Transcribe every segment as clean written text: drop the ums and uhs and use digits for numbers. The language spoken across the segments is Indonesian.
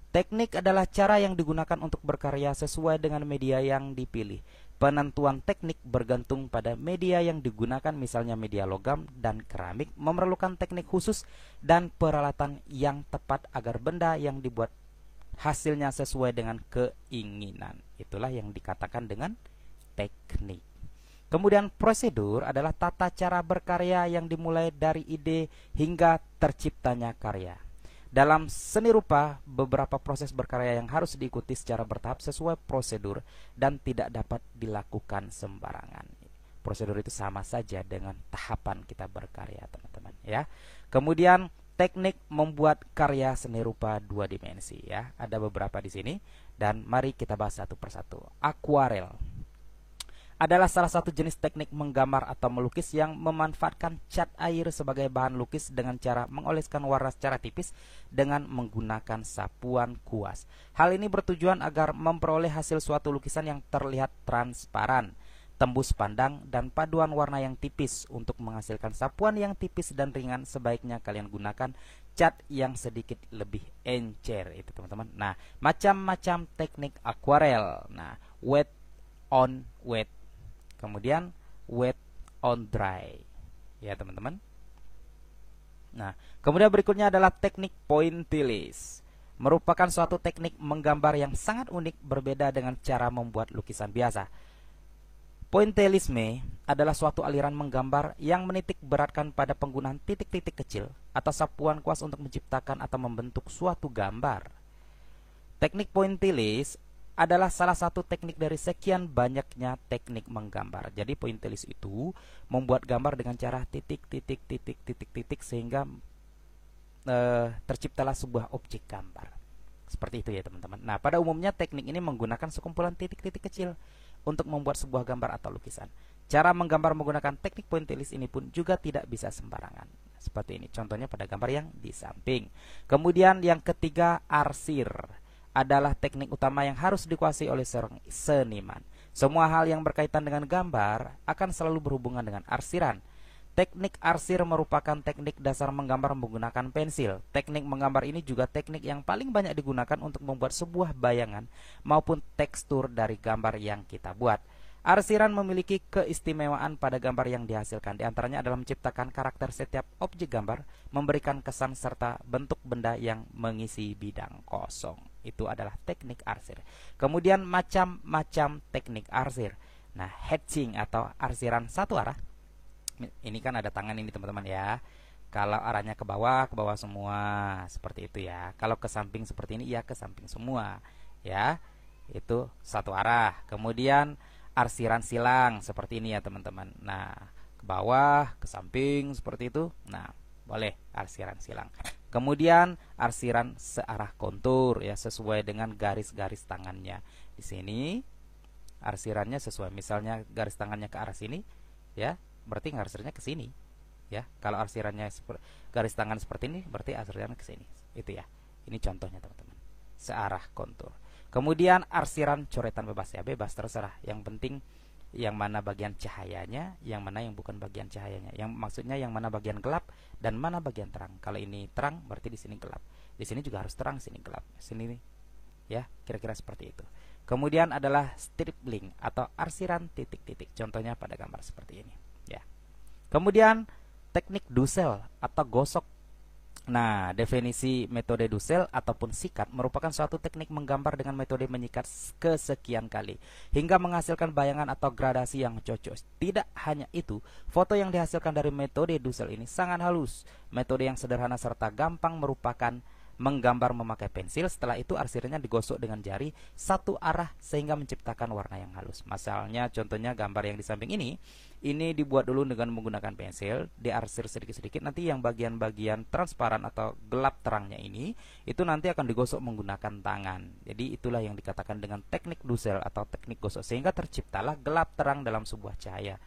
Teknik adalah cara yang digunakan untuk berkarya sesuai dengan media yang dipilih. Penentuan teknik bergantung pada media yang digunakan, misalnya media logam dan keramik memerlukan teknik khusus dan peralatan yang tepat agar benda yang dibuat hasilnya sesuai dengan keinginan. Itulah yang dikatakan dengan teknik. Kemudian prosedur adalah tata cara berkarya yang dimulai dari ide hingga terciptanya karya. Dalam seni rupa, beberapa proses berkarya yang harus diikuti secara bertahap sesuai prosedur dan tidak dapat dilakukan sembarangan. Prosedur itu sama saja dengan tahapan kita berkarya, teman-teman, ya. Kemudian teknik membuat karya seni rupa dua dimensi, ya. Ada beberapa di sini dan mari kita bahas satu persatu. Akuarel adalah salah satu jenis teknik menggambar atau melukis yang memanfaatkan cat air sebagai bahan lukis dengan cara mengoleskan warna secara tipis dengan menggunakan sapuan kuas. Hal ini bertujuan agar memperoleh hasil suatu lukisan yang terlihat transparan, tembus pandang, dan paduan warna yang tipis. Untuk menghasilkan sapuan yang tipis dan ringan, sebaiknya kalian gunakan cat yang sedikit lebih encer, itu teman-teman. Nah, macam-macam teknik akuarel. Nah, wet on wet, kemudian wet on dry, ya teman-teman. Nah, kemudian berikutnya adalah teknik pointillis. Merupakan suatu teknik menggambar yang sangat unik, berbeda dengan cara membuat lukisan biasa. Pointillisme adalah suatu aliran menggambar yang menitik beratkan pada penggunaan titik-titik kecil atau sapuan kuas untuk menciptakan atau membentuk suatu gambar. Teknik pointillis adalah salah satu teknik dari sekian banyaknya teknik menggambar. Jadi pointillis itu membuat gambar dengan cara titik sehingga terciptalah sebuah objek gambar. Seperti itu ya teman-teman. Nah, pada umumnya teknik ini menggunakan sekumpulan titik-titik kecil untuk membuat sebuah gambar atau lukisan. Cara menggambar menggunakan teknik pointillis ini pun juga tidak bisa sembarangan. Seperti ini contohnya pada gambar yang di samping. Kemudian yang ketiga, arsir adalah teknik utama yang harus dikuasai oleh seorang seniman. Semua hal yang berkaitan dengan gambar akan selalu berhubungan dengan arsiran. Teknik arsir merupakan teknik dasar menggambar menggunakan pensil. Teknik menggambar ini juga teknik yang paling banyak digunakan untuk membuat sebuah bayangan maupun tekstur dari gambar yang kita buat. Arsiran memiliki keistimewaan pada gambar yang dihasilkan. Di antaranya adalah menciptakan karakter setiap objek gambar, memberikan kesan serta bentuk benda yang mengisi bidang kosong. Itu adalah teknik arsir. Kemudian macam-macam teknik arsir. Nah, hatching atau arsiran satu arah. Ini kan ada tangan ini teman-teman ya. Kalau arahnya ke bawah semua, seperti itu ya. Kalau ke samping seperti ini, ya ke samping semua, ya. Itu satu arah. Kemudian arsiran silang seperti ini ya teman-teman. Nah, ke bawah, ke samping seperti itu. Nah, boleh arsiran silang. Kemudian arsiran searah kontur ya, sesuai dengan garis-garis tangannya. Di sini arsirannya sesuai, misalnya garis tangannya ke arah sini, ya, berarti arsirannya ke sini. Ya, kalau arsirannya garis tangan seperti ini, berarti arsirannya ke sini. Itu ya. Ini contohnya teman-teman. Searah kontur. Kemudian arsiran coretan bebas ya, bebas terserah. Yang penting yang mana bagian cahayanya, yang mana yang bukan bagian cahayanya. Yang maksudnya yang mana bagian gelap dan mana bagian terang. Kalau ini terang berarti di sini gelap. Di sini juga harus terang, sini gelap. Sini ya, kira-kira seperti itu. Kemudian adalah stripling atau arsiran titik-titik. Contohnya pada gambar seperti ini, ya. Kemudian teknik dusel atau gosok. Nah, definisi metode dusel ataupun sikat merupakan suatu teknik menggambar dengan metode menyikat kesekian kali hingga menghasilkan bayangan atau gradasi yang cocok. Tidak hanya itu, foto yang dihasilkan dari metode dusel ini sangat halus. Metode yang sederhana serta gampang merupakan menggambar memakai pensil. Setelah itu arsirannya digosok dengan jari satu arah sehingga menciptakan warna yang halus. Misalnya contohnya gambar yang di samping ini dibuat dulu dengan menggunakan pensil, diarsir sedikit-sedikit. Nanti yang bagian-bagian transparan atau gelap terangnya itu nanti akan digosok menggunakan tangan. Jadi itulah yang dikatakan dengan teknik dusel atau teknik gosok, sehingga terciptalah gelap terang dalam sebuah cahaya.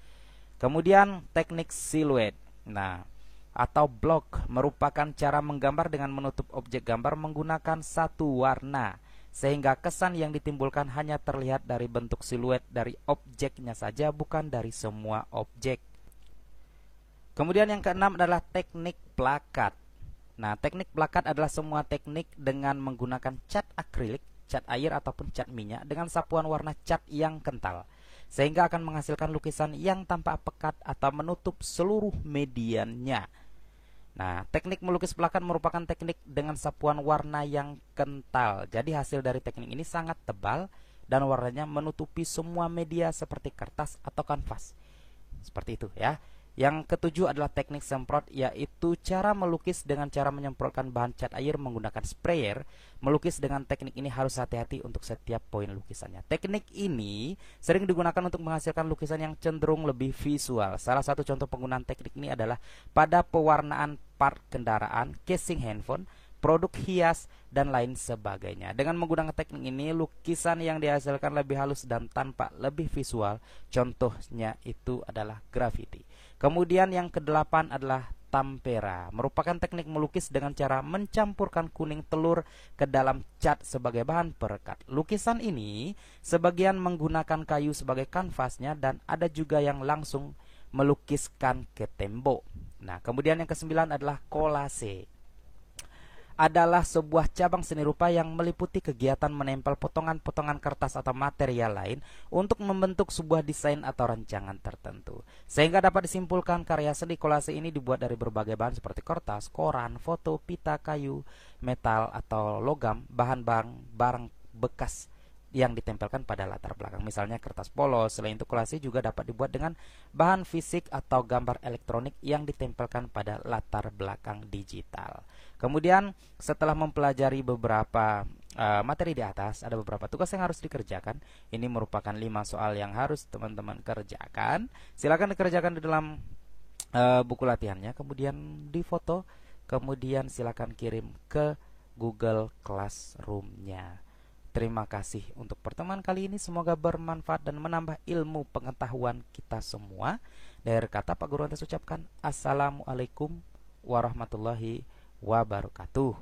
Kemudian teknik siluet. Nah, atau block merupakan cara menggambar dengan menutup objek gambar menggunakan satu warna, sehingga kesan yang ditimbulkan hanya terlihat dari bentuk siluet dari objeknya saja, bukan dari semua objek. Kemudian yang keenam adalah teknik plakat. Nah, teknik plakat adalah semua teknik dengan menggunakan cat akrilik, cat air ataupun cat minyak dengan sapuan warna cat yang kental, sehingga akan menghasilkan lukisan yang tampak pekat atau menutup seluruh mediannya. Nah, teknik melukis plakat merupakan teknik dengan sapuan warna yang kental. Jadi hasil dari teknik ini sangat tebal dan warnanya menutupi semua media seperti kertas atau kanvas. Seperti itu ya. Yang ketujuh adalah teknik semprot, yaitu cara melukis dengan cara menyemprotkan bahan cat air menggunakan sprayer. Melukis dengan teknik ini harus hati-hati untuk setiap poin lukisannya. Teknik ini sering digunakan untuk menghasilkan lukisan yang cenderung lebih visual. Salah satu contoh penggunaan teknik ini adalah pada pewarnaan part kendaraan, casing handphone, produk hias, dan lain sebagainya. Dengan menggunakan teknik ini, lukisan yang dihasilkan lebih halus dan tampak lebih visual. Contohnya itu adalah graffiti. Kemudian yang kedelapan adalah tampera, merupakan teknik melukis dengan cara mencampurkan kuning telur ke dalam cat sebagai bahan perekat. Lukisan ini sebagian menggunakan kayu sebagai kanvasnya dan ada juga yang langsung melukiskan ke tembok. Nah, kemudian yang kesembilan adalah kolase. Adalah sebuah cabang seni rupa yang meliputi kegiatan menempel potongan-potongan kertas atau material lain untuk membentuk sebuah desain atau rancangan tertentu. Sehingga dapat disimpulkan karya seni kolase ini dibuat dari berbagai bahan seperti kertas, koran, foto, pita, kayu, metal atau logam, bahan-bahan barang bekas yang ditempelkan pada latar belakang. Misalnya kertas polos. Selain itu, kolase juga dapat dibuat dengan bahan fisik atau gambar elektronik yang ditempelkan pada latar belakang digital. Kemudian setelah mempelajari beberapa materi di atas, ada beberapa tugas yang harus dikerjakan. Ini merupakan 5 soal yang harus teman-teman kerjakan. Silakan dikerjakan di dalam buku latihannya, kemudian difoto, kemudian silakan kirim ke Google Classroom-nya. Terima kasih untuk pertemuan kali ini. Semoga bermanfaat dan menambah ilmu pengetahuan kita semua. Dari kata Pak Guru Antas ucapkan Assalamualaikum warahmatullahi wabarakatuh.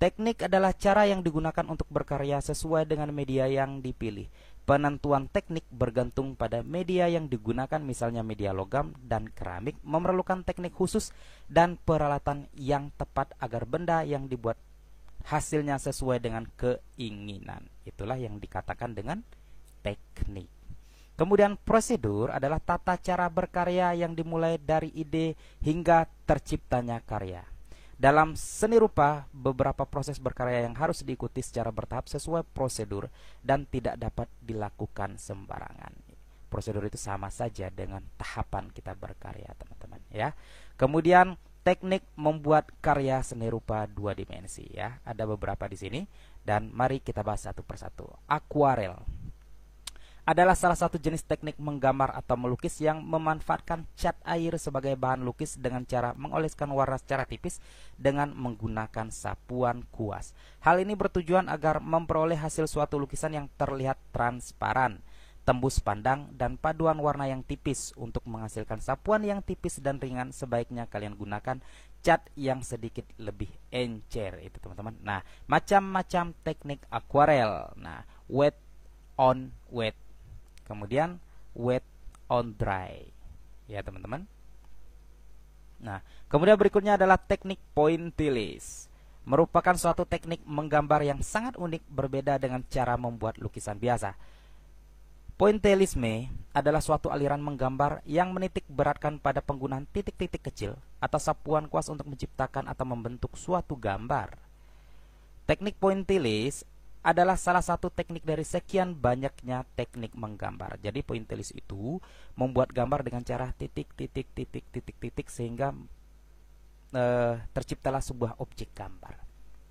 Teknik adalah cara yang digunakan untuk berkarya sesuai dengan media yang dipilih. Penentuan teknik bergantung pada media yang digunakan, misalnya media logam dan keramik memerlukan teknik khusus dan peralatan yang tepat agar benda yang dibuat hasilnya sesuai dengan keinginan. Itulah yang dikatakan dengan teknik. Kemudian prosedur adalah tata cara berkarya yang dimulai dari ide hingga terciptanya karya. Dalam seni rupa, beberapa proses berkarya yang harus diikuti secara bertahap sesuai prosedur dan tidak dapat dilakukan sembarangan. Prosedur itu sama saja dengan tahapan kita berkarya, teman-teman ya. Kemudian teknik membuat karya seni rupa 2 dimensi ya. Ada beberapa di sini dan mari kita bahas satu persatu. Akuarel adalah salah satu jenis teknik menggambar atau melukis yang memanfaatkan cat air sebagai bahan lukis dengan cara mengoleskan warna secara tipis dengan menggunakan sapuan kuas. Hal ini bertujuan agar memperoleh hasil suatu lukisan yang terlihat transparan, tembus pandang, dan paduan warna yang tipis. Untuk menghasilkan sapuan yang tipis dan ringan, sebaiknya kalian gunakan cat yang sedikit lebih encer, itu teman-teman. Nah, macam-macam teknik akuarel. Nah, wet on wet, kemudian wet on dry, ya teman-teman. Nah, kemudian berikutnya adalah teknik pointillis. Merupakan suatu teknik menggambar yang sangat unik, berbeda dengan cara membuat lukisan biasa. Pointillisme adalah suatu aliran menggambar yang menitik beratkan pada penggunaan titik-titik kecil atau sapuan kuas untuk menciptakan atau membentuk suatu gambar. Teknik pointillis adalah salah satu teknik dari sekian banyaknya teknik menggambar. Jadi pointillis itu membuat gambar dengan cara titik-titik sehingga terciptalah sebuah objek gambar.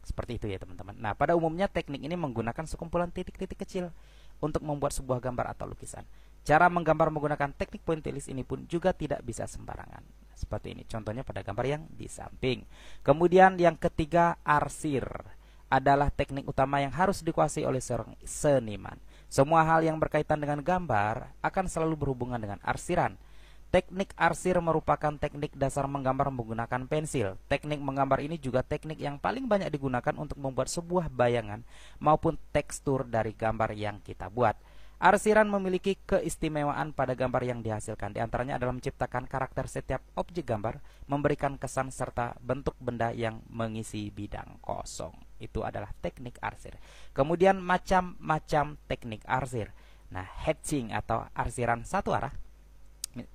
Seperti itu ya teman-teman. Nah, pada umumnya teknik ini menggunakan sekumpulan titik-titik kecil untuk membuat sebuah gambar atau lukisan. Cara menggambar menggunakan teknik pointillis ini pun juga tidak bisa sembarangan. Seperti ini contohnya pada gambar yang di samping. Kemudian yang ketiga, arsir adalah teknik utama yang harus dikuasai oleh seorang seniman. Semua hal yang berkaitan dengan gambar akan selalu berhubungan dengan arsiran. Teknik arsir merupakan teknik dasar menggambar menggunakan pensil. Teknik menggambar ini juga teknik yang paling banyak digunakan untuk membuat sebuah bayangan maupun tekstur dari gambar yang kita buat. Arsiran memiliki keistimewaan pada gambar yang dihasilkan. Di antaranya adalah menciptakan karakter setiap objek gambar, memberikan kesan serta bentuk benda yang mengisi bidang kosong. Itu adalah teknik arsir. Kemudian macam-macam teknik arsir. Nah, hatching atau arsiran satu arah.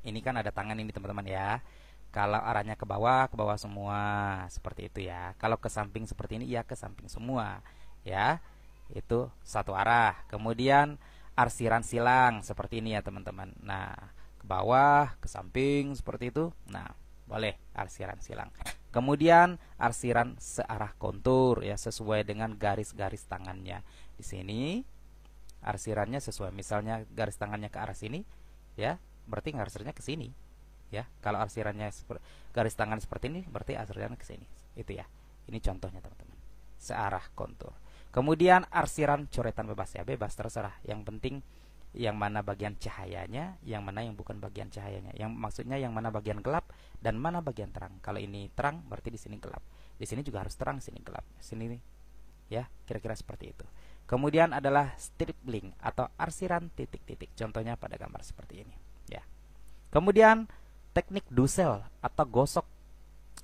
Ini kan ada tangan ini teman-teman ya. Kalau arahnya ke bawah semua seperti itu ya. Kalau ke samping seperti ini ya ke samping semua ya. Itu satu arah. Kemudian arsiran silang seperti ini ya teman-teman. Nah, ke bawah, ke samping seperti itu. Nah, boleh arsiran silang. Kemudian arsiran searah kontur ya, sesuai dengan garis-garis tangannya. Di sini arsirannya sesuai, misalnya garis tangannya ke arah sini ya, berarti arsirannya ke sini ya. Kalau arsirannya garis tangan seperti ini, berarti arsirannya ke sini. Itu ya. Ini contohnya teman-teman. Searah kontur. Kemudian arsiran coretan bebas ya, bebas terserah. Yang penting yang mana bagian cahayanya, yang mana yang bukan bagian cahayanya. Yang maksudnya yang mana bagian gelap dan mana bagian terang. Kalau ini terang berarti di sini gelap. Di sini juga harus terang, sini gelap. Sini ya, kira-kira seperti itu. Kemudian adalah strip link atau arsiran titik-titik. Contohnya pada gambar seperti ini ya. Kemudian teknik Dussel atau gosok.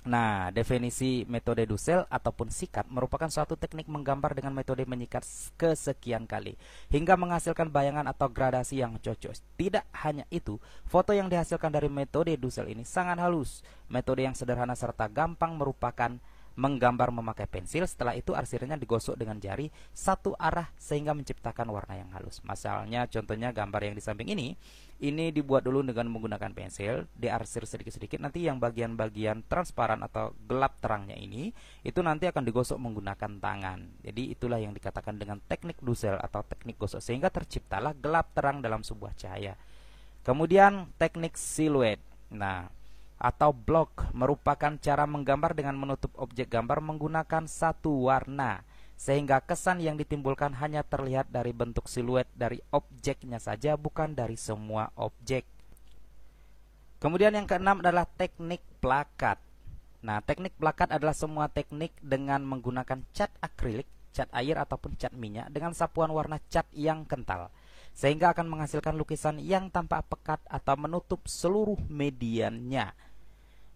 Nah, definisi metode Dussel ataupun sikat merupakan suatu teknik menggambar dengan metode menyikat kesekian kali hingga menghasilkan bayangan atau gradasi yang cocok. Tidak hanya itu, foto yang dihasilkan dari metode Dussel ini sangat halus. Metode yang sederhana serta gampang merupakan menggambar memakai pensil. Setelah itu arsirannya digosok dengan jari satu arah sehingga menciptakan warna yang halus. Misalnya contohnya gambar yang di samping ini dibuat dulu dengan menggunakan pensil, diarsir sedikit-sedikit. Nanti yang bagian-bagian transparan atau gelap terangnya ini, itu nanti akan digosok menggunakan tangan. Jadi itulah yang dikatakan dengan teknik Dussel atau teknik gosok, sehingga terciptalah gelap terang dalam sebuah cahaya. Kemudian teknik siluet. Nah, atau block merupakan cara menggambar dengan menutup objek gambar menggunakan satu warna, sehingga kesan yang ditimbulkan hanya terlihat dari bentuk siluet dari objeknya saja, bukan dari semua objek. Kemudian yang keenam adalah teknik plakat. Nah, teknik plakat adalah semua teknik dengan menggunakan cat akrilik, cat air ataupun cat minyak dengan sapuan warna cat yang kental, sehingga akan menghasilkan lukisan yang tampak pekat atau menutup seluruh mediannya.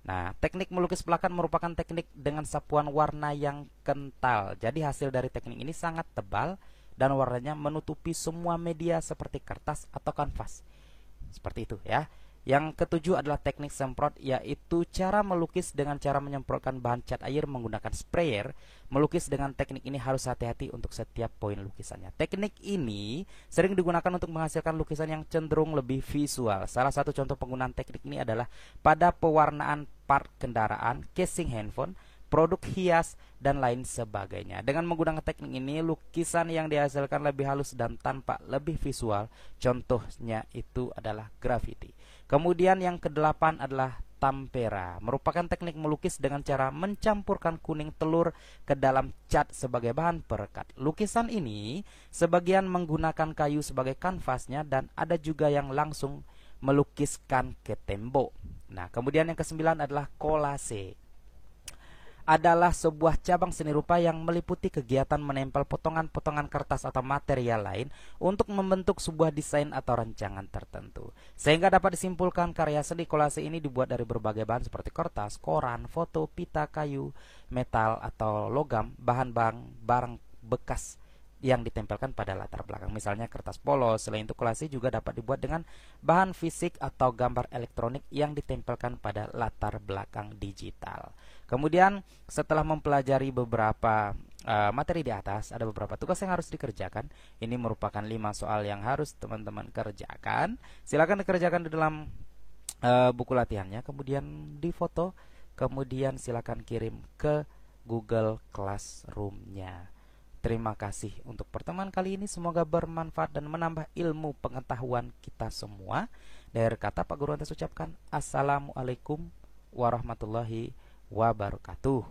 Nah, teknik melukis plakat merupakan teknik dengan sapuan warna yang kental. Jadi hasil dari teknik ini sangat tebal dan warnanya menutupi semua media seperti kertas atau kanvas. Seperti itu ya. Yang ketujuh adalah teknik semprot, yaitu cara melukis dengan cara menyemprotkan bahan cat air menggunakan sprayer. Melukis dengan teknik ini harus hati-hati untuk setiap poin lukisannya. Teknik ini sering digunakan untuk menghasilkan lukisan yang cenderung lebih visual. Salah satu contoh penggunaan teknik ini adalah pada pewarnaan part kendaraan, casing handphone, produk hias, dan lain sebagainya. Dengan menggunakan teknik ini, lukisan yang dihasilkan lebih halus dan tampak lebih visual. Contohnya itu adalah graffiti. Kemudian yang kedelapan adalah tampera, merupakan teknik melukis dengan cara mencampurkan kuning telur ke dalam cat sebagai bahan perekat. Lukisan ini sebagian menggunakan kayu sebagai kanvasnya dan ada juga yang langsung melukiskan ke tembok. Nah, kemudian yang kesembilan adalah kolase. Adalah sebuah cabang seni rupa yang meliputi kegiatan menempel potongan-potongan kertas atau material lain untuk membentuk sebuah desain atau rancangan tertentu. Sehingga dapat disimpulkan karya seni kolase ini dibuat dari berbagai bahan seperti kertas, koran, foto, pita, kayu, metal atau logam, bahan-bahan barang bekas yang ditempelkan pada latar belakang. Misalnya kertas polos. Selain itu, kolase juga dapat dibuat dengan bahan fisik atau gambar elektronik yang ditempelkan pada latar belakang digital. Kemudian setelah mempelajari beberapa materi di atas, ada beberapa tugas yang harus dikerjakan. Ini merupakan 5 soal yang harus teman-teman kerjakan. Silakan dikerjakan di dalam buku latihannya, kemudian difoto, kemudian silakan kirim ke Google Classroom-nya. Terima kasih untuk pertemuan kali ini. Semoga bermanfaat dan menambah ilmu pengetahuan kita semua. Dari kata Pak Guru Antes ucapkan Assalamualaikum warahmatullahi wabarakatuh.